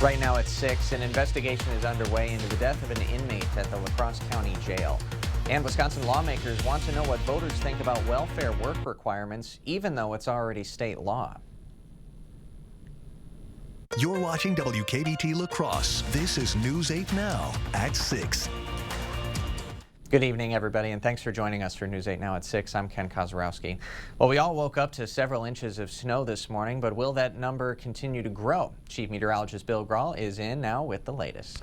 Right now at 6, an investigation is underway into the death of an inmate at the La Crosse County Jail. And Wisconsin lawmakers want to know what voters think about welfare work requirements, even though it's already state law. You're watching WKBT La Crosse. This is News 8 Now at 6. Good evening, everybody, and thanks for joining us for News 8 Now at 6. I'm Ken Kozarowski. Well, we all woke up to several inches of snow this morning, but will that number continue to grow? Chief Meteorologist Bill Grahl is in now with the latest.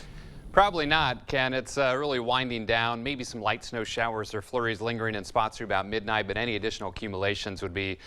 Probably not, Ken. It's really winding down. Maybe some light snow showers or flurries lingering in spots through about midnight, but any additional accumulations would be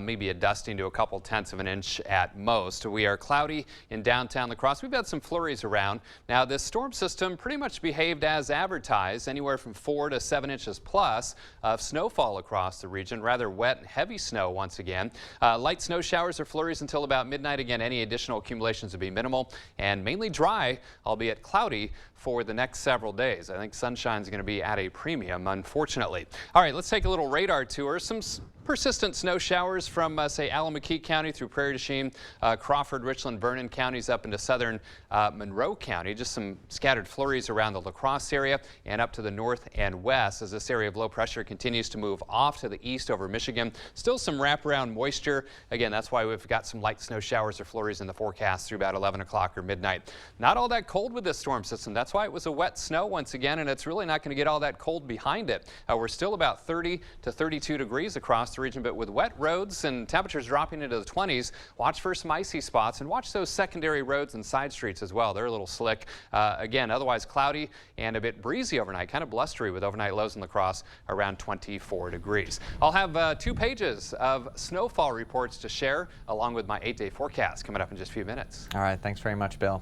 maybe a dusting to a couple tenths of an inch at most. We are cloudy in downtown La Crosse. We've had some flurries around. Now, this storm system pretty much behaved as advertised, anywhere from 4 to 7 inches plus of snowfall across the region. Rather wet and heavy snow once again. Light snow showers or flurries until about midnight. Again, any additional accumulations would be minimal and mainly dry, albeit cloudy, for the next several days. I think sunshine's going to be at a premium, unfortunately. All right, let's take a little radar tour. Some persistent snow showers from, say, Allamakee County through Prairie du Chien, Crawford, Richland, Vernon counties up into southern Monroe County. Just some scattered flurries around the La Crosse area and up to the north and west as this area of low pressure continues to move off to the east over Michigan. Still some wraparound moisture. Again, that's why we've got some light snow showers or flurries in the forecast through about 11 o'clock or midnight. Not all that cold with this storm system. That's why it was a wet snow once again, and it's really not going to get all that cold behind it. We're still about 30 to 32 degrees across the region, but with wet roads and temperatures dropping into the 20s, watch for some icy spots and watch those secondary roads and side streets as well. They're a little slick. Again, otherwise cloudy and a bit breezy overnight, kind of blustery with overnight lows in La Crosse around 24 degrees. I'll have 2 pages of snowfall reports to share along with my 8-day forecast coming up in just a few minutes. All right, thanks very much, Bill.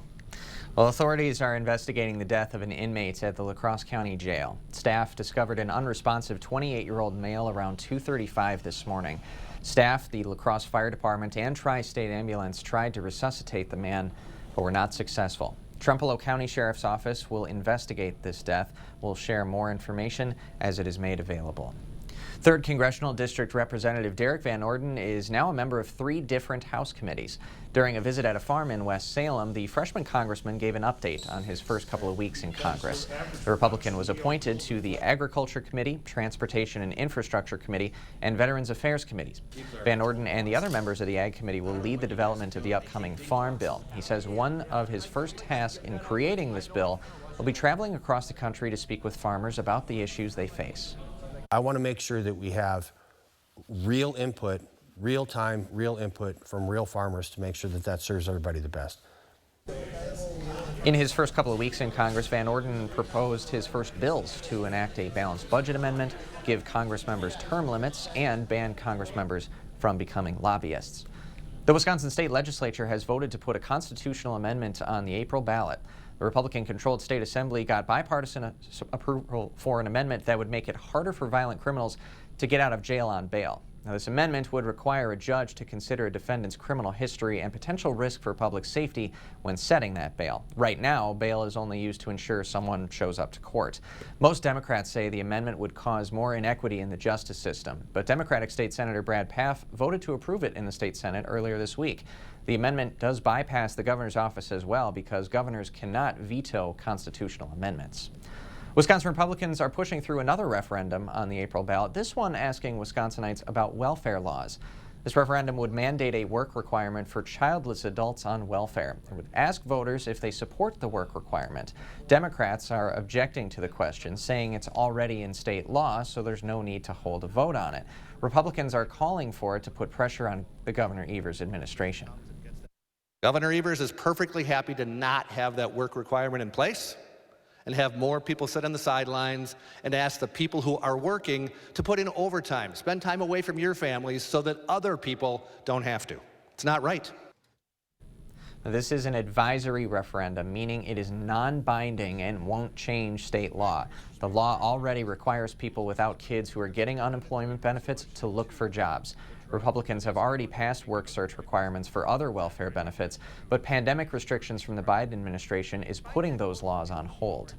Well, authorities are investigating the death of an inmate at the La Crosse County Jail. Staff discovered an unresponsive 28-year-old male around 2:35 this morning. Staff, the La Crosse Fire Department, and Tri-State Ambulance tried to resuscitate the man, but were not successful. Trempealeau County Sheriff's Office will investigate this death. We'll share more information as it is made available. 3rd Congressional District Representative Derek Van Orden is now a member of 3 different House committees. During a visit at a farm in West Salem, the freshman congressman gave an update on his first couple of weeks in Congress. The Republican was appointed to the Agriculture Committee, Transportation and Infrastructure Committee, and Veterans Affairs Committees. Van Orden and the other members of the Ag Committee will lead the development of the upcoming Farm Bill. He says one of his first tasks in creating this bill will be traveling across the country to speak with farmers about the issues they face. I want to make sure that we have real input, real time, real input from real farmers to make sure that that serves everybody the best. In his first couple of weeks in Congress, Van Orden proposed his first bills to enact a balanced budget amendment, give Congress members term limits, and ban Congress members from becoming lobbyists. The Wisconsin State Legislature has voted to put a constitutional amendment on the April ballot. The Republican-controlled state assembly got bipartisan approval for an amendment that would make it harder for violent criminals to get out of jail on bail. Now, this amendment would require a judge to consider a defendant's criminal history and potential risk for public safety when setting that bail. Right now, bail is only used to ensure someone shows up to court. Most Democrats say the amendment would cause more inequity in the justice system, but Democratic State Senator Brad Pfaff voted to approve it in the state Senate earlier this week. The amendment does bypass the governor's office as well because governors cannot veto constitutional amendments. Wisconsin Republicans are pushing through another referendum on the April ballot, this one asking Wisconsinites about welfare laws. This referendum would mandate a work requirement for childless adults on welfare. It would ask voters if they support the work requirement. Democrats are objecting to the question, saying it's already in state law, so there's no need to hold a vote on it. Republicans are calling for it to put pressure on the Governor Evers administration. Governor Evers is perfectly happy to not have that work requirement in place and have more people sit on the sidelines and ask the people who are working to put in overtime, spend time away from your families so that other people don't have to. It's not right. This is an advisory referendum, meaning it is non-binding and won't change state law. The law already requires people without kids who are getting unemployment benefits to look for jobs. Republicans have already passed work search requirements for other welfare benefits, but pandemic restrictions from the Biden administration is putting those laws on hold.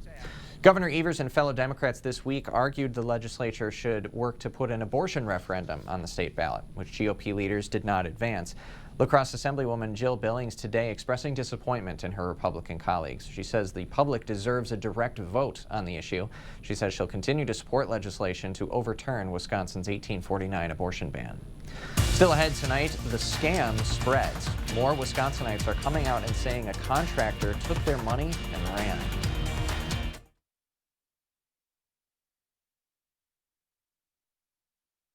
Governor Evers and fellow Democrats this week argued the legislature should work to put an abortion referendum on the state ballot, which GOP leaders did not advance. La Crosse Assemblywoman Jill Billings today expressing disappointment in her Republican colleagues. She says the public deserves a direct vote on the issue. She says she'll continue to support legislation to overturn Wisconsin's 1849 abortion ban. Still ahead tonight, the scam spreads. More Wisconsinites are coming out and saying a contractor took their money and ran.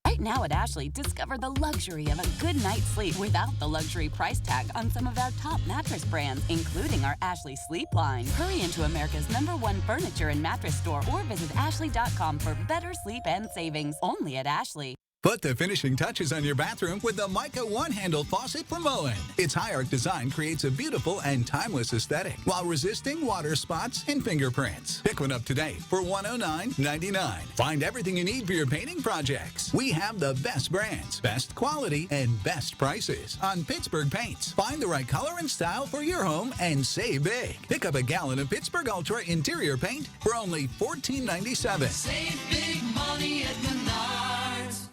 Right now at Ashley, discover the luxury of a good night's sleep without the luxury price tag on some of our top mattress brands, including our Ashley Sleep line. Hurry into America's #1 furniture and mattress store or visit ashley.com for better sleep and savings. Only at Ashley. Put the finishing touches on your bathroom with the Mica one-handle faucet from Moen. Its high-arc design creates a beautiful and timeless aesthetic while resisting water spots and fingerprints. Pick one up today for $109.99. Find everything you need for your painting projects. We have the best brands, best quality, and best prices on Pittsburgh paints. Find the right color and style for your home and save big. Pick up a gallon of Pittsburgh Ultra interior paint for only $14.97. Save big money at Menards.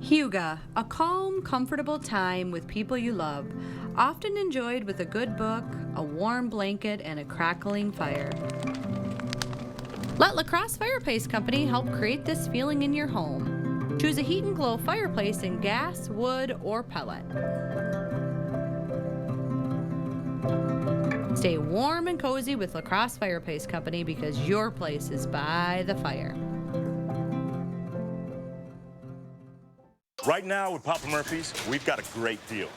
Huga, a calm, comfortable time with people you love, often enjoyed with a good book, a warm blanket, and a crackling fire. Let La Crosse Fireplace Company help create this feeling in your home. Choose a Heat and Glow fireplace in gas, wood, or pellet. Stay warm and cozy with La Crosse Fireplace Company because your place is by the fire. Right now with Papa Murphy's, we've got a great deal.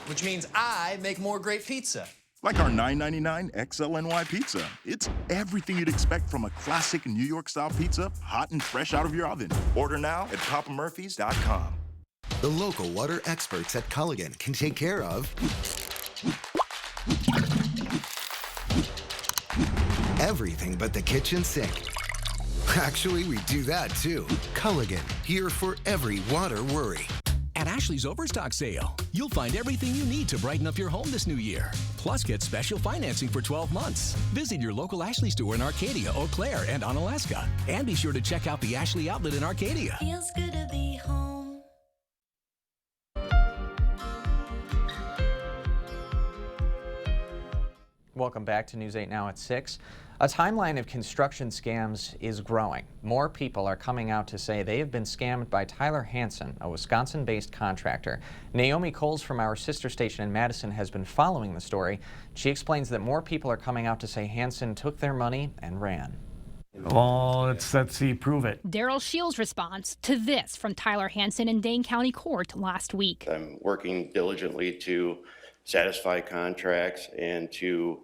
Which means I make more great pizza. Like our $9.99 XLNY pizza. It's everything you'd expect from a classic New York-style pizza, hot and fresh out of your oven. Order now at papamurphys.com. The local water experts at Culligan can take care of everything but the kitchen sink. Actually, we do that too. Culligan, here for every water worry. At Ashley's Overstock Sale, you'll find everything you need to brighten up your home this new year. Plus, get special financing for 12 months. Visit your local Ashley store in Arcadia, Eau Claire, and Onalaska. And be sure to check out the Ashley Outlet in Arcadia. Feels good to be home. Welcome back to News 8 Now at 6. A timeline of construction scams is growing. More people are coming out to say they have been scammed by Tyler Hansen, a Wisconsin-based contractor. Naomi Coles from our sister station in Madison has been following the story. She explains that more people are coming out to say Hansen took their money and ran. Well, let's see, prove it. Daryl Shields' response to this from Tyler Hansen in Dane County Court last week. I'm working diligently to satisfy contracts and to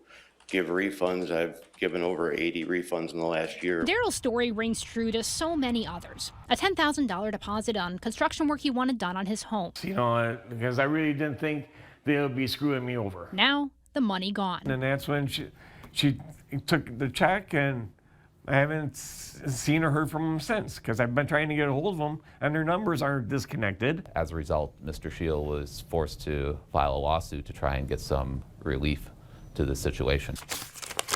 give refunds. I've given over 80 refunds in the last year. Daryl's story rings true to so many others. A $10,000 deposit on construction work he wanted done on his home. You know, because I really didn't think they would be screwing me over. Now, the money gone. And that's when she took the check, and I haven't seen or heard from them since, because I've been trying to get a hold of them, and their numbers are disconnected. As a result, Mr. Shield was forced to file a lawsuit to try and get some relief to the situation.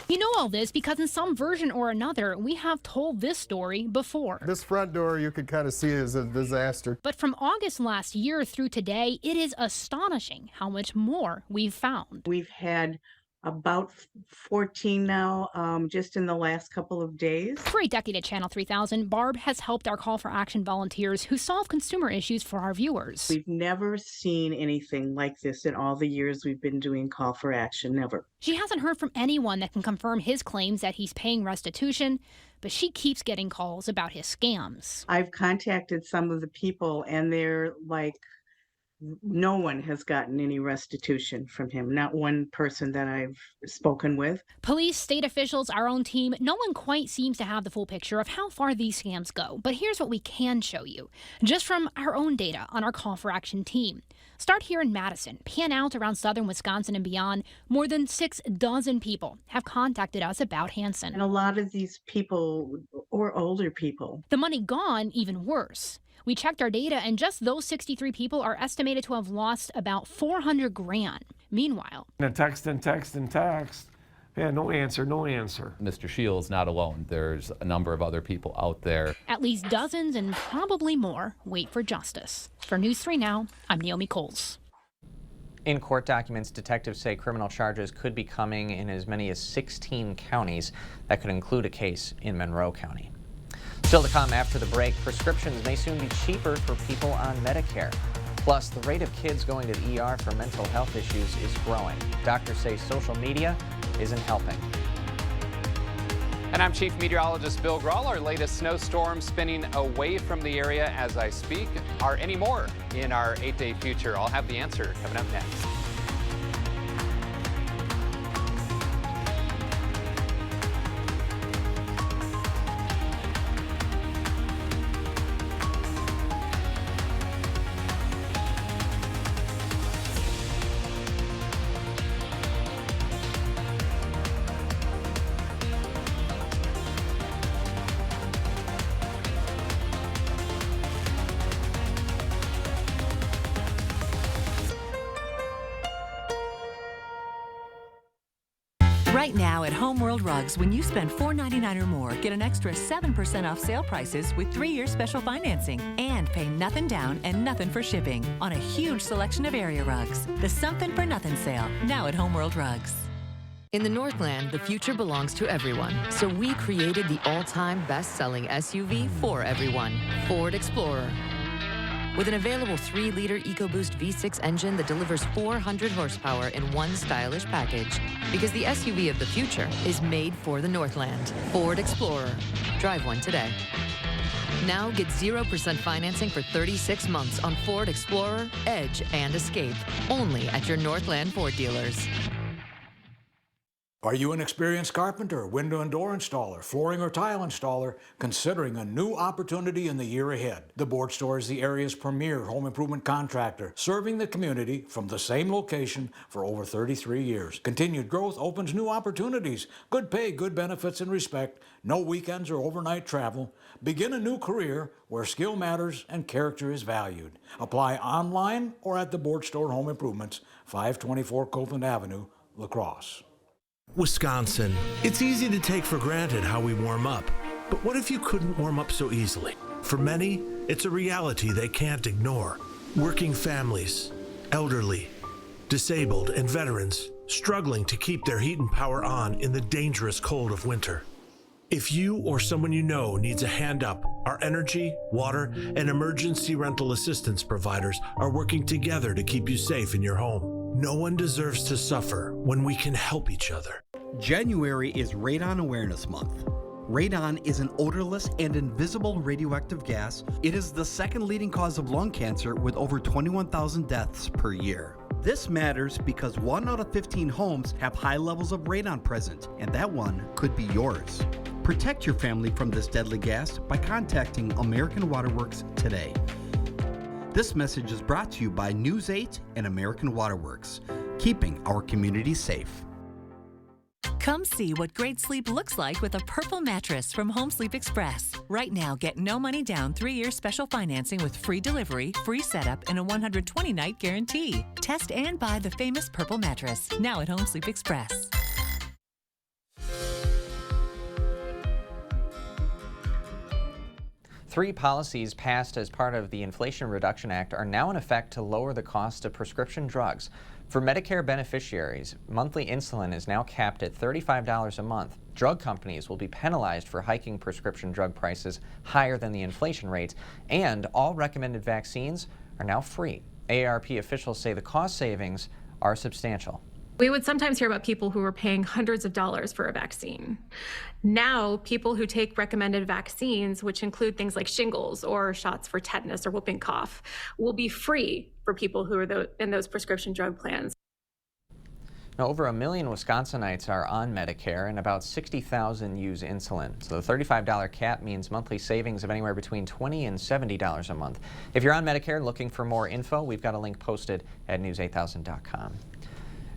You know all this because in some version or another, we have told this story before. This front door you could kind of see as a disaster. But from August last year through today, it is astonishing how much more we've found. We've had about 14 now, just in the last couple of days. For a decade at Channel 3000, Barb has helped our Call for Action volunteers who solve consumer issues for our viewers. We've never seen anything like this in all the years we've been doing Call for Action, never. She hasn't heard from anyone that can confirm his claims that he's paying restitution, but she keeps getting calls about his scams. I've contacted some of the people, and they're like, no one has gotten any restitution from him, not one person that I've spoken with. Police, state officials, our own team, no one quite seems to have the full picture of how far these scams go. But here's what we can show you, just from our own data on our Call for Action team. Start here in Madison, pan out around southern Wisconsin and beyond. More than 6 dozen people have contacted us about Hansen. And a lot of these people, or older people. The money gone, even worse. We checked our data, and just those 63 people are estimated to have lost about $400,000. Meanwhile, text. Yeah, no answer. Mr. Shields not alone. There's a number of other people out there. At least dozens and probably more wait for justice. For News 3 Now, I'm Naomi Coles. In court documents, detectives say criminal charges could be coming in as many as 16 counties. That could include a case in Monroe County. Still to come after the break, prescriptions may soon be cheaper for people on Medicare. Plus, the rate of kids going to the ER for mental health issues is growing. Doctors say social media isn't helping. And I'm Chief Meteorologist Bill Grahl. Our latest snowstorm spinning away from the area as I speak. Are any more in our 8-day future? I'll have the answer coming up next. Right now at Home World Rugs, when you spend $4.99 or more, get an extra 7% off sale prices with 3-year special financing and pay nothing down and nothing for shipping on a huge selection of area rugs. The Something for Nothing sale, now at Home World Rugs. In the Northland, the future belongs to everyone. So we created the all-time best-selling SUV for everyone, Ford Explorer. With an available 3-liter EcoBoost V6 engine that delivers 400 horsepower in one stylish package. Because the SUV of the future is made for the Northland. Ford Explorer. Drive one today. Now get 0% financing for 36 months on Ford Explorer, Edge, and Escape. Only at your Northland Ford dealers. Are you an experienced carpenter, window and door installer, flooring or tile installer, considering a new opportunity in the year ahead? The Board Store is the area's premier home improvement contractor, serving the community from the same location for over 33 years. Continued growth opens new opportunities, good pay, good benefits and respect, no weekends or overnight travel. Begin a new career where skill matters and character is valued. Apply online or at the Board Store Home Improvements, 524 Copeland Avenue, La Crosse. Wisconsin. It's easy to take for granted how we warm up. But what if you couldn't warm up so easily? For many, it's a reality they can't ignore. Working families, elderly, disabled, and veterans struggling to keep their heat and power on in the dangerous cold of winter. If you or someone you know needs a hand up, our energy, water, and emergency rental assistance providers are working together to keep you safe in your home. No one deserves to suffer when we can help each other. January is Radon Awareness Month. Radon is an odorless and invisible radioactive gas. It is the second leading cause of lung cancer with over 21,000 deaths per year. This matters because 1 out of 15 homes have high levels of radon present, and that one could be yours. Protect your family from this deadly gas by contacting American Water Works today. This message is brought to you by News 8 and American Water Works, keeping our communities safe. Come see what great sleep looks like with a purple mattress from Home Sleep Express. Right now, get no money down 3-year special financing with free delivery, free setup, and a 120-night guarantee. Test and buy the famous purple mattress, now at Home Sleep Express. Three policies passed as part of the Inflation Reduction Act are now in effect to lower the cost of prescription drugs. For Medicare beneficiaries, monthly insulin is now capped at $35 a month. Drug companies will be penalized for hiking prescription drug prices higher than the inflation rate, and all recommended vaccines are now free. AARP officials say the cost savings are substantial. We would sometimes hear about people who were paying hundreds of dollars for a vaccine. Now, people who take recommended vaccines, which include things like shingles or shots for tetanus or whooping cough, will be free for people who are in those prescription drug plans. Now, over 1 million Wisconsinites are on Medicare and about 60,000 use insulin. So the $35 cap means monthly savings of anywhere between $20 and $70 a month. If you're on Medicare and looking for more info, we've got a link posted at news8000.com.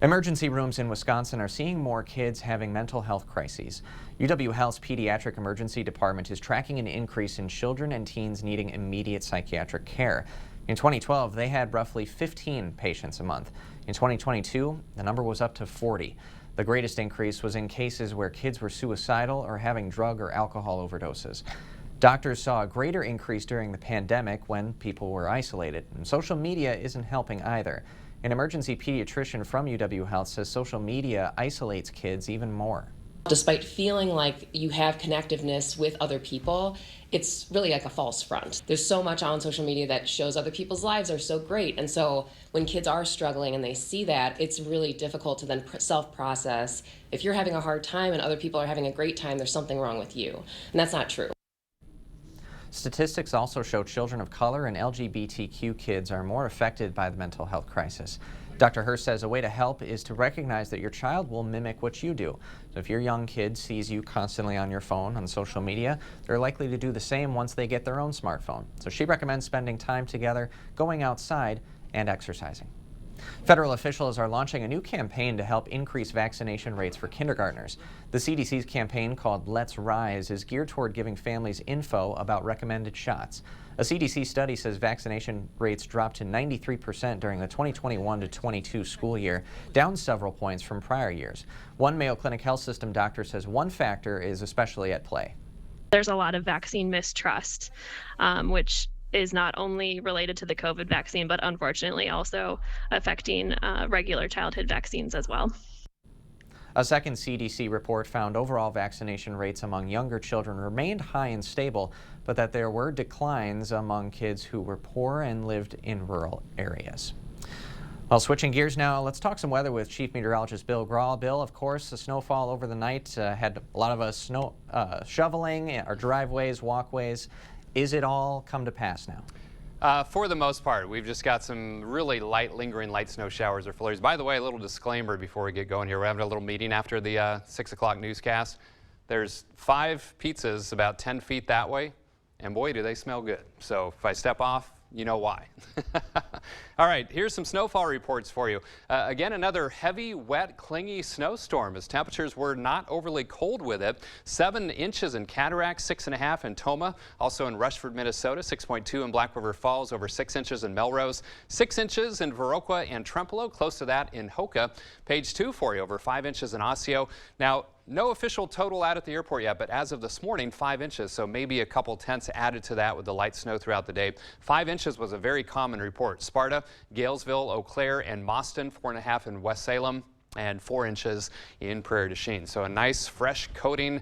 Emergency rooms in Wisconsin are seeing more kids having mental health crises. UW Health's Pediatric Emergency Department is tracking an increase in children and teens needing immediate psychiatric care. In 2012, they had roughly 15 patients a month. In 2022, the number was up to 40. The greatest increase was in cases where kids were suicidal or having drug or alcohol overdoses. Doctors saw a greater increase during the pandemic when people were isolated, and social media isn't helping either. An emergency pediatrician from UW Health says social media isolates kids even more. Despite feeling like you have connectiveness with other people, it's really like a false front. There's so much on social media that shows other people's lives are so great. And so when kids are struggling and they see that, it's really difficult to then self-process. If you're having a hard time and other people are having a great time, there's something wrong with you. And that's not true. Statistics also show children of color and LGBTQ kids are more affected by the mental health crisis. Dr. Hurst says a way to help is to recognize that your child will mimic what you do. So if your young kid sees you constantly on your phone on social media, they're likely to do the same once they get their own smartphone. So she recommends spending time together, going outside, and exercising. Federal officials are launching a new campaign to help increase vaccination rates for kindergartners. The CDC's campaign, called Let's Rise, is geared toward giving families info about recommended shots. A CDC study says vaccination rates dropped to 93% during the 2021 to 22 school year, down several points from prior years. One Mayo Clinic Health System doctor says one factor is especially at play. There's a lot of vaccine mistrust, which is not only related to the COVID vaccine, but unfortunately also affecting regular childhood vaccines as well. A second CDC report found overall vaccination rates among younger children remained high and stable, but that there were declines among kids who were poor and lived in rural areas. Well, switching gears now, let's talk some weather with Chief Meteorologist Bill Grahl. Bill, of course, the snowfall over the night had a lot of us snow shoveling our driveways, walkways. Is it all come to pass now? For the most part, we've just got some really light, lingering light snow showers or flurries. By the way, a little disclaimer before we get going here. We're having a little meeting after the 6 o'clock newscast. There's 5 pizzas about 10 feet that way, and boy, do they smell good. So if I step off, you know why. All right, here's some snowfall reports for you. Again, another heavy, wet, clingy snowstorm as temperatures were not overly cold with it. 7 inches in Cataract, 6.5 in Toma, also in Rushford, Minnesota, 6.2 in Black River Falls, over 6 inches in Melrose, 6 inches in Viroqua and Trempealeau, close to that in Hoka. Page 2 for you, over 5 inches in Osseo. Now, no official total out at the airport yet, but as of this morning, 5 inches, so maybe a couple tenths added to that with the light snow throughout the day. 5 inches was a very common report. Sparta, Galesville, Eau Claire, and Mauston, 4.5 in West Salem, and 4 inches in Prairie du Chien. So a nice fresh coating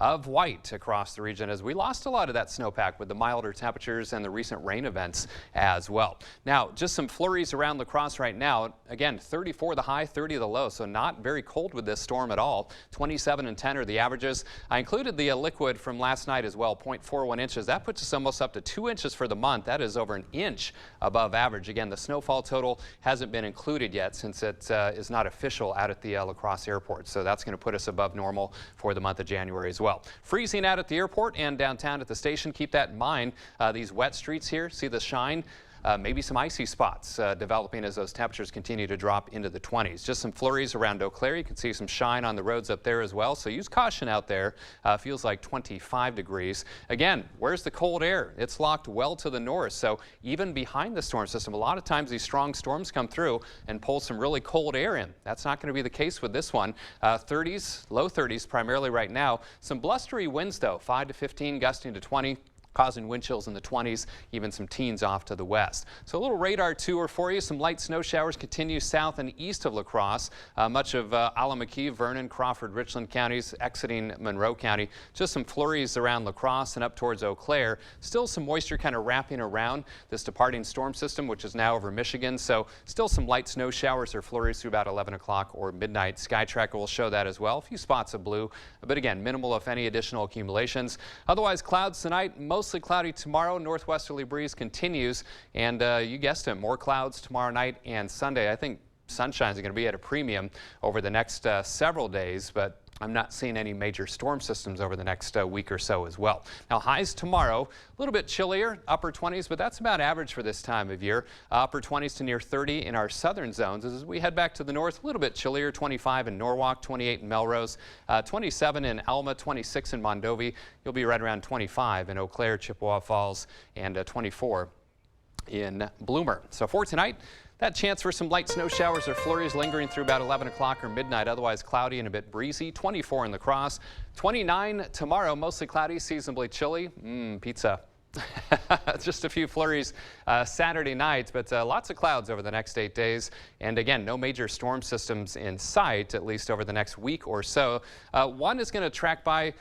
of white across the region as we lost a lot of that snowpack with the milder temperatures and the recent rain events as well. Now, just some flurries around La Crosse right now. Again, 34 the high, 30 the low, so not very cold with this storm at all. 27 and 10 are the averages. I included the liquid from last night as well, 0.41 inches. That puts us almost up to 2 inches for the month. That is over an inch above average. Again, the snowfall total hasn't been included yet since it is not official out at the La Crosse airport. So that's going to put us above normal for the month of January as well. Freezing out at the airport and downtown at the station. Keep that in mind. These wet streets here, see the shine? Maybe some icy spots developing as those temperatures continue to drop into the 20s. Just some flurries around Eau Claire. You can see some shine on the roads up there as well. So use caution out there. Feels like 25 degrees. Again, where's the cold air? It's locked well to the north. So even behind the storm system, a lot of times these strong storms come through and pull some really cold air in. That's not going to be the case with this one. 30s, low 30s primarily right now. Some blustery winds though, 5 to 15, gusting to 20. Causing wind chills in the 20s, even some teens off to the west. So a little radar tour for you. Some light snow showers continue south and east of La Crosse. Much of Allamakee, Vernon, Crawford, Richland counties, exiting Monroe County. Just some flurries around La Crosse and up towards Eau Claire. Still some moisture kind of wrapping around this departing storm system, which is now over Michigan. So still some light snow showers or flurries through about 11 o'clock or midnight. SkyTracker will show that as well. A few spots of blue, but again, minimal if any additional accumulations. Otherwise, clouds tonight, mostly cloudy tomorrow. Northwesterly breeze continues, and you guessed it, more clouds tomorrow night and Sunday. I think sunshine is going to be at a premium over the next several days, but I'm not seeing any major storm systems over the next week or so as well. Now, highs tomorrow, a little bit chillier, upper 20s, but that's about average for this time of year. Upper 20s to near 30 in our southern zones. As we head back to the north, a little bit chillier, 25 in Norwalk, 28 in Melrose, 27 in Alma, 26 in Mondovi. You'll be right around 25 in Eau Claire, Chippewa Falls, and 24 in Bloomer. So for tonight, that chance for some light snow showers or flurries lingering through about 11 o'clock or midnight, otherwise cloudy and a bit breezy. 24 in La Crosse, 29 tomorrow, mostly cloudy, seasonably chilly. Pizza. Just a few flurries Saturday night, but lots of clouds over the next 8 days. And again, no major storm systems in sight, at least over the next week or so. One is going to track by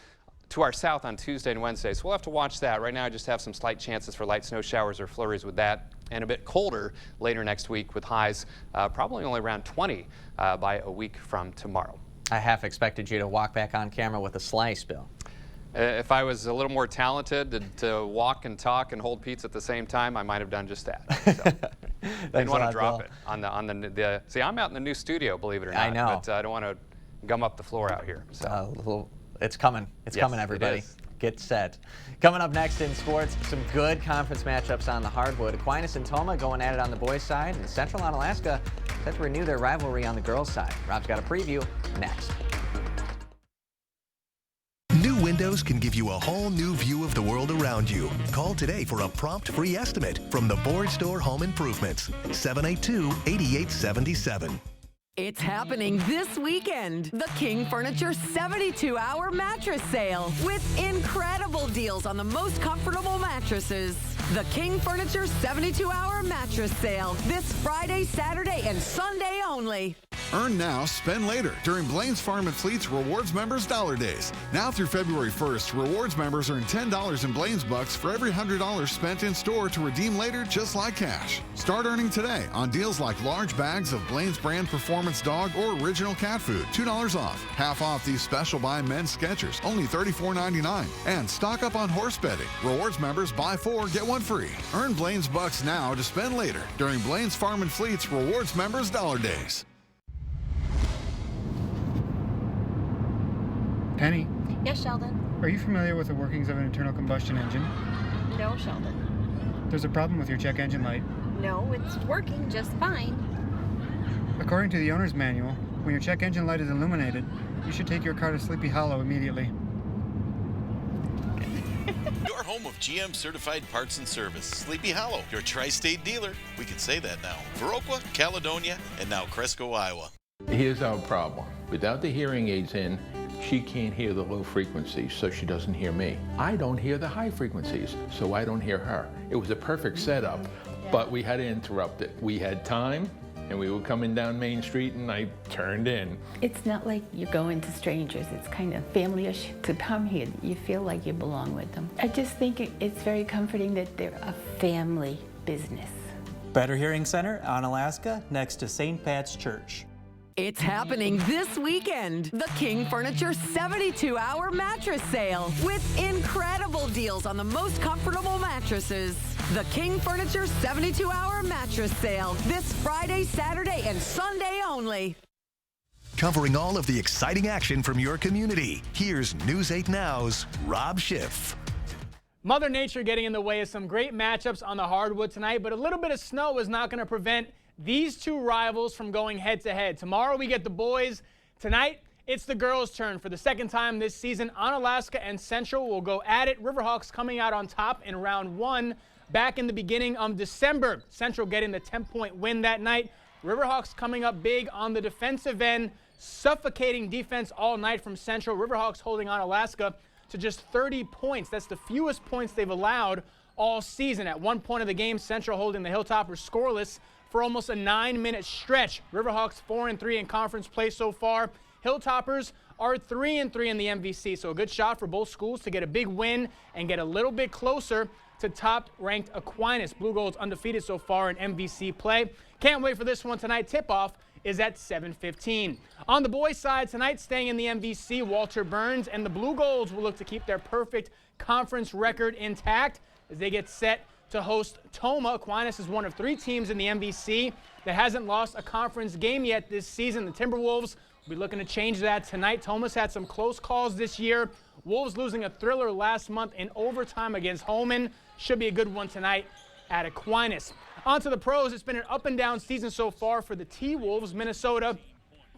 to our south on Tuesday and Wednesday, so we'll have to watch that. Right now, I just have some slight chances for light snow showers or flurries with that, and a bit colder later next week with highs probably only around 20 by a week from tomorrow. I half expected you to walk back on camera with a slice, Bill. If I was a little more talented to walk and talk and hold pizza at the same time, I might have done just that. So, didn't want to drop it on the. See, I'm out in the new studio, believe it or not. I know. But I don't want to gum up the floor out here. So. It's coming. It's coming, everybody. It is. Get set. Coming up next in sports, some good conference matchups on the hardwood. Aquinas and Tomah going at it on the boys' side, and Central Onalaska set to renew their rivalry on the girls' side. Rob's got a preview next. New windows can give you a whole new view of the world around you. Call today for a prompt free estimate from the Board Store Home Improvements. 782-8877. It's happening this weekend. The King Furniture 72-hour mattress sale with incredible deals on the most comfortable mattresses. The King Furniture 72-hour mattress sale this Friday, Saturday, and Sunday only. Earn now, spend later during Blaine's Farm and Fleet's Rewards Members Dollar Days. Now through February 1st, Rewards members earn $10 in Blaine's Bucks for every $100 spent in store to redeem later just like cash. Start earning today on deals like large bags of Blaine's brand Performance Dog or Original Cat Food, $2 off. Half off these special buy men's Skechers, only $34.99. And stock up on horse bedding. Rewards members buy 4, get 1 free. Earn Blaine's Bucks now to spend later during Blaine's Farm and Fleet's Rewards Members Dollar Days. Penny, Yes, Sheldon. are you familiar with the workings of an internal combustion engine? No, Sheldon. There's a problem with your check engine light. No, it's working just fine. According to the owner's manual, when your check engine light is illuminated, you should take your car to Sleepy Hollow immediately. Your home of GM certified parts and service. Sleepy Hollow, your tri-state dealer. We can say that now. Viroqua, Caledonia, and now Cresco, Iowa. Here's our problem. Without the hearing aids in, she can't hear the low frequencies, so she doesn't hear me. I don't hear the high frequencies, so I don't hear her. It was a perfect setup, but we had to interrupt it. We had time, and we were coming down Main Street, and I turned in. It's not like you're going to strangers. It's kind of family-ish to come here. You feel like you belong with them. I just think it's very comforting that they're a family business. Better Hearing Center on Alaska, next to St. Pat's Church. It's happening this weekend. The King Furniture 72-hour mattress sale with incredible deals on the most comfortable mattresses. The King Furniture 72-hour mattress sale this Friday, Saturday, and Sunday only. Covering all of the exciting action from your community, here's News 8 Now's Rob Schiff. Mother Nature getting in the way of some great matchups on the hardwood tonight, but a little bit of snow is not going to prevent these two rivals from going head-to-head. Tomorrow we get the boys. Tonight, it's the girls' turn. For the second time this season, Onalaska and Central will go at it. Riverhawks coming out on top in round 1 back in the beginning of December. Central getting the 10-point win that night. Riverhawks coming up big on the defensive end, suffocating defense all night from Central. Riverhawks holding Onalaska to just 30 points. That's the fewest points they've allowed all season. At one point of the game, Central holding the Hilltoppers scoreless for almost a 9-minute stretch. Riverhawks 4-3 in conference play so far. Hilltoppers are 3-3 in the MVC, so a good shot for both schools to get a big win and get a little bit closer to top-ranked Aquinas. Blue Gold's undefeated so far in MVC play. Can't wait for this one tonight. Tip-off is at 7:15. On the boys' side tonight, staying in the MVC, Walter Burns and the Blue Golds will look to keep their perfect conference record intact as they get set to host Tomah. Aquinas is one of 3 teams in the MVC that hasn't lost a conference game yet this season. The Timberwolves will be looking to change that tonight. Tomah's had some close calls this year. Wolves losing a thriller last month in overtime against Holman. Should be a good one tonight at Aquinas. On to the pros. It's been an up-and-down season so far for the T-Wolves. Minnesota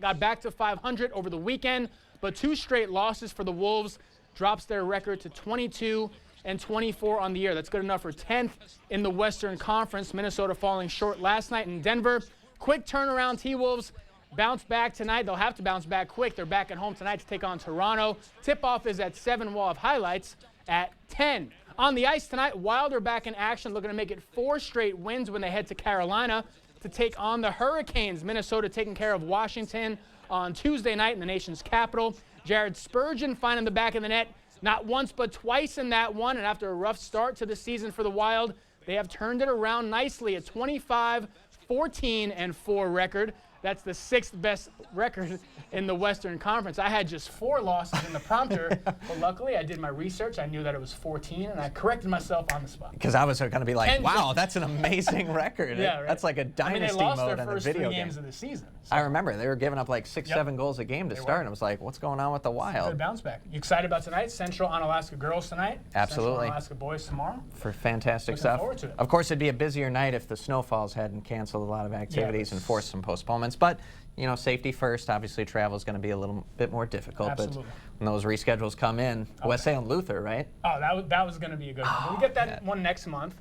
got back to 500 over the weekend, but 2 straight losses for the Wolves drops their record to 22-24 on the year. That's good enough for 10th in the Western Conference. Minnesota falling short last night in Denver. Quick turnaround. T-Wolves bounce back tonight. They'll have to bounce back quick. They're back at home tonight to take on Toronto. Tip-off is at 7. We'll have highlights at 10. On the ice tonight, Wild are back in action, looking to make it 4 straight wins when they head to Carolina to take on the Hurricanes. Minnesota taking care of Washington on Tuesday night in the nation's capital. Jared Spurgeon finding the back of the net not once but twice in that one, and after a rough start to the season for the Wild, they have turned it around nicely, a 25-14-4 record. That's the 6th best record in the Western Conference. I had just 4 losses in the prompter, but luckily I did my research. I knew that it was 14, and I corrected myself on the spot. Because I was going to be like, wow, that's an amazing record. Yeah, right. That's like a dynasty mode in the video game. They lost their first 3 games of the season. So. I remember they were giving up like 6-7 goals a game to start, and I was like, what's going on with the Wild? Good bounce back. You excited about tonight? Central Onalaska girls tonight. Absolutely. Central Onalaska boys tomorrow. For fantastic Looking stuff. forward to it. Of course, it'd be a busier night if the snowfalls hadn't canceled a lot of activities and forced some postponements. But you know, safety first. Obviously, travel is going to be a little bit more difficult. Absolutely. But when those reschedules come in, West Salem Luther, right? Oh, that was going to be a good one. We get that one next month.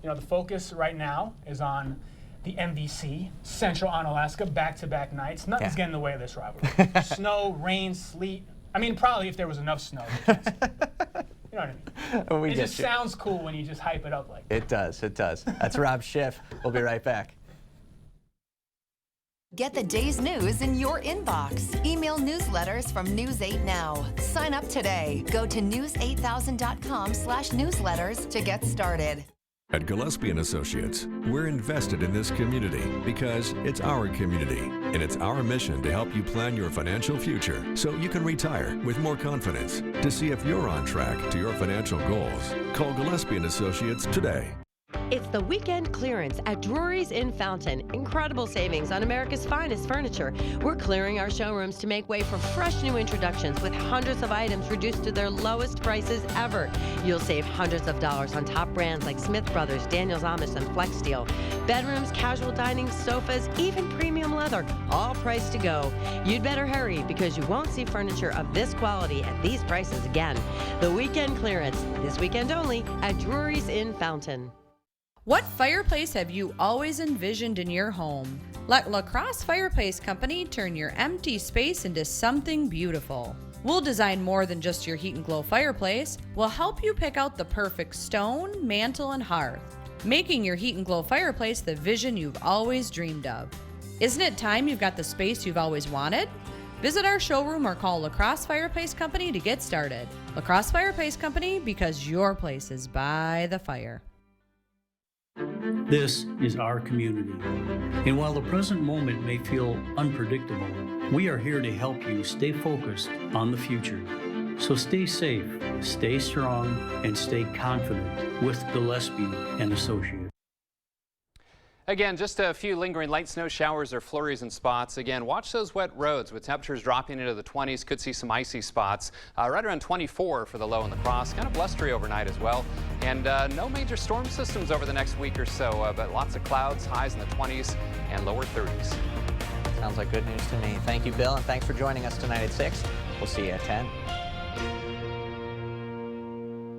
You know, the focus right now is on the MVC, Central Onalaska, back-to-back nights. Nothing's getting in the way of this rivalry. Snow, rain, sleet. I mean, probably if there was enough snow. You know what I mean? It just sounds cool when you just hype it up like that. It does. It does. That's Rob Schiff. We'll be right back. Get the day's news in your inbox. Email newsletters from News 8 Now. Sign up today. Go to news8000.com/newsletters to get started. At Gillespie & Associates, we're invested in this community because it's our community, and it's our mission to help you plan your financial future so you can retire with more confidence. To see if you're on track to your financial goals, call Gillespie & Associates today. It's the weekend clearance at Drury's in Fountain. Incredible savings on America's finest furniture. We're clearing our showrooms to make way for fresh new introductions with hundreds of items reduced to their lowest prices ever. You'll save hundreds of dollars on top brands like Smith Brothers, Daniels Amish, and Flexsteel. Bedrooms, casual dining, sofas, even premium leather, all priced to go. You'd better hurry because you won't see furniture of this quality at these prices again. The weekend clearance, this weekend only, at Drury's in Fountain. What fireplace have you always envisioned in your home? Let La Crosse Fireplace Company turn your empty space into something beautiful. We'll design more than just your heat and glow fireplace. We'll help you pick out the perfect stone, mantle, and hearth, making your heat and glow fireplace the vision you've always dreamed of. Isn't it time you've got the space you've always wanted? Visit our showroom or call La Crosse Fireplace Company to get started. La Crosse Fireplace Company, because your place is by the fire. This is our community. And while the present moment may feel unpredictable, we are here to help you stay focused on the future. So stay safe, stay strong, and stay confident with Gillespie & Associates. Again, just a few lingering light snow showers or flurries in spots. Again, watch those wet roads with temperatures dropping into the 20s. Could see some icy spots. Right around 24 for the low in La Crosse. Kind of blustery overnight as well. And no major storm systems over the next week or so, but lots of clouds, highs in the 20s and lower 30s. Sounds like good news to me. Thank you, Bill, and thanks for joining us tonight at 6. We'll see you at 10.